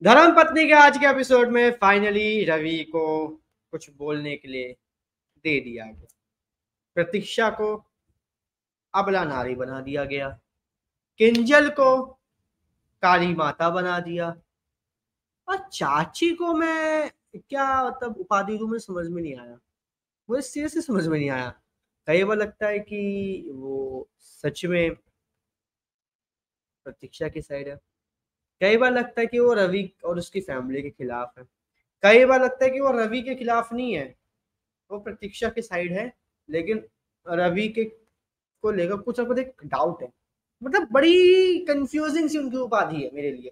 धर्मपत्नी के आज के एपिसोड में फाइनली रवि को कुछ बोलने के लिए दे दिया गया। प्रतीक्षा को अबला नारी बना दिया गया। किंजल को काली माता बना दिया। और चाची को मैं क्या मतलब उपाधि दूं, मुझे समझ में नहीं आया। मुझे सीरियसली समझ में नहीं आया। कई बार लगता है कि वो सच में प्रतीक्षा की साइड है। कई बार लगता है कि वो रवि और उसकी फैमिली के खिलाफ है। कई बार लगता है कि वो रवि के खिलाफ नहीं है, वो प्रतीक्षा की साइड है। लेकिन रवि के को लेकर कुछ ना कुछ एक डाउट है। मतलब बड़ी कंफ्यूजिंग सी उनकी उपाधि है मेरे लिए।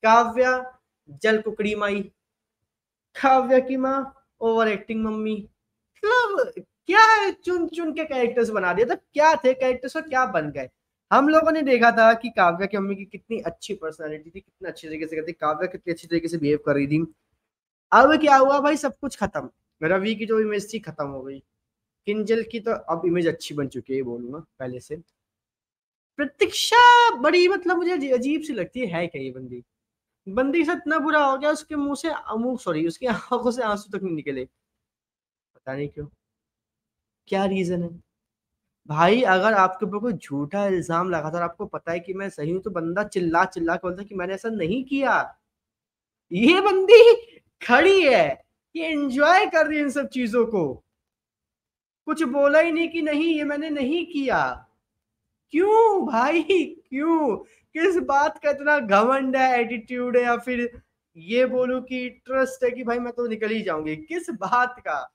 काव्या जल कुकड़ी माई, काव्या की माँ ओवर एक्टिंग मम्मी। मतलब क्या है, चुन चुन के कैरेक्टर्स बना दिया। तो क्या थे कैरेक्टर्स और क्या बन गए। हम लोगों ने देखा था कि काव्या की मम्मी की कितनी अच्छी पर्सनालिटी थी, कितना अच्छी तरीके से करती, काव्या कितनी अच्छी तरीके से बिहेव कर रही थी। अब क्या हुआ भाई, सब कुछ खत्म। रवि की जो इमेज थी खत्म हो गई। किंजल की तो अब इमेज अच्छी बन चुकी है बोलूंगा पहले से। प्रतीक्षा बड़ी मतलब मुझे अजीब सी लगती है क्या ये बंदी। बंदी के साथ इतना बुरा हो गया, उसके मुंह से मुंह सॉरी उसकी आंखों से आंसू तक नहीं निकले। पता नहीं क्यों, क्या रीजन है। भाई अगर आपके ऊपर कोई झूठा इल्जाम लगा था और आपको पता है कि मैं सही हूं, तो बंदा चिल्ला चिल्ला के बोलता कि मैंने ऐसा नहीं किया। ये बंदी खड़ी है, ये एंजॉय कर रही है इन सब चीजों को। कुछ बोला ही नहीं कि नहीं ये मैंने नहीं किया। क्यों भाई, क्यों? किस बात का इतना घमंड है, एटीट्यूड है, या फिर ये बोलूं कि ट्रस्ट है कि भाई मैं तो निकल ही जाऊंगी। किस बात का?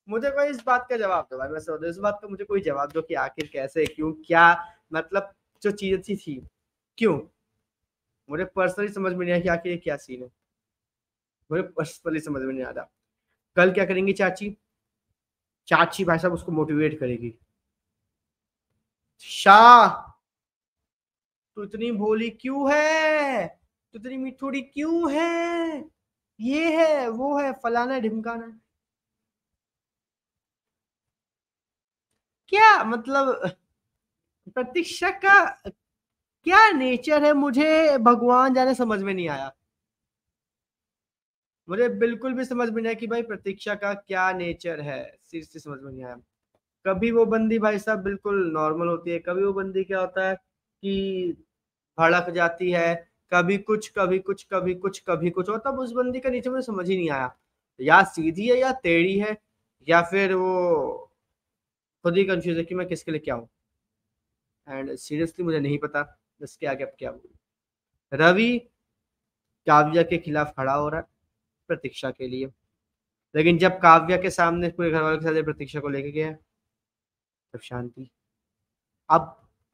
मुझे कोई इस बात का जवाब दो भाई। मैं समझ इस बात का मुझे कोई जवाब दो कि आखिर कैसे, क्यों, क्या मतलब जो चीज अच्छी थी क्यों। मुझे पर्सनली समझ में नहीं आया कि आखिर ये क्या सीन है। मुझे पर्सनली समझ में नहीं आ रहा। कल क्या करेंगी चाची? चाची भाई साहब उसको मोटिवेट करेगी। शाह, तू इतनी भोली क्यों है? तू इतनी मिठुड़ी क्यों है? ये है वो है फलाना ढिमकाना। क्या मतलब प्रतीक्षा का क्या नेचर है, मुझे भगवान जाने समझ में नहीं आया। मुझे बिल्कुल भी समझ में नहीं आया कि भाई प्रतीक्षा का क्या नेचर है। सीरियसली समझ में नहीं आया। कभी वो बंदी भाई साहब बिल्कुल नॉर्मल होती है, कभी वो बंदी क्या होता है कि भड़क जाती है। कभी कुछ कभी कुछ कभी कुछ कभी कुछ, और तब उस बंदी का नीचे मुझे समझ ही नहीं आया। या सीधी है या टेढ़ी है, या फिर वो खुद ही कंफ्यूज है कि मैं किसके लिए क्या हूँ। एंड सीरियसली मुझे नहीं पता इसके आगे अब क्या बोलूं। रवि काव्या के खिलाफ खड़ा हो रहा है प्रतीक्षा के लिए। लेकिन जब काव्या के सामने पूरे घर वालों के साथ प्रतीक्षा को लेके गया, तब शांति। अब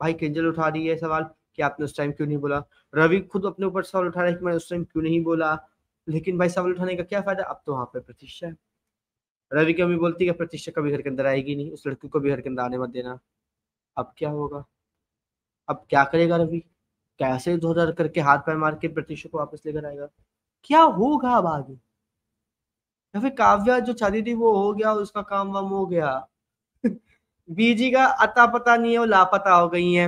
भाई किंजल उठा रही है सवाल कि आपने उस टाइम क्यों नहीं बोला। रवि खुद अपने ऊपर सवाल उठा रहा है कि मैंने उस टाइम क्यों नहीं बोला। लेकिन भाई सवाल उठाने का क्या फायदा, अब तो वहां पे प्रतीक्षा है। रवि की मम्मी बोलती है कि प्रतीक्षा कभी घर के अंदर आएगी नहीं, उस लड़की को भी घर के अंदर आने मत देना। अब क्या होगा? अब क्या करेगा रवि? कैसे धोधर करके हाथ पैर मार के प्रतीक्षा को वापस लेकर आएगा? क्या होगा अब आगे? या फिर काव्या जो चाहती थी वो हो गया, उसका काम वाम हो गया। बीजी का अता पता नहीं है, वो लापता हो गई है।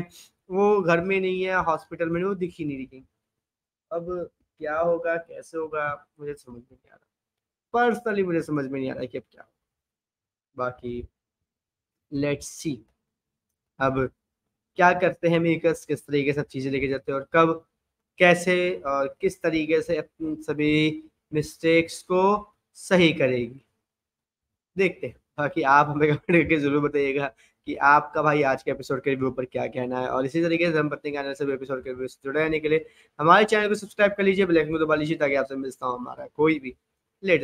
वो घर में नहीं है, हॉस्पिटल में नहीं, वो दिख ही नहीं रही। अब क्या होगा, कैसे होगा, मुझे समझ में नहीं आ रहा। पर्सनली मुझे समझ में नहीं आ रहा कि अब क्या होगा। बाकी लेट्स सी अब क्या करते हैं मेकर्स, किस तरीके से सब चीजें लेके जाते हैं और कब कैसे और किस तरीके से अपनी सभी मिस्टेक्स को सही करेगी, देखते हैं। बाकी आप हमें कमेंट करके जरूर बताइएगा कि आपका भाई आज के एपिसोड के रिव्यू पर क्या कहना है। और इसी तरीके से हम पत्नी के आने सभी एपिसोड के रिव्यू से जुड़े रहने के लिए हमारे चैनल को सब्सक्राइब कर लीजिए, बेल आइकन को दबा लीजिए, ताकि आपसे मिलता हूँ हमारा कोई भी लेटेस्ट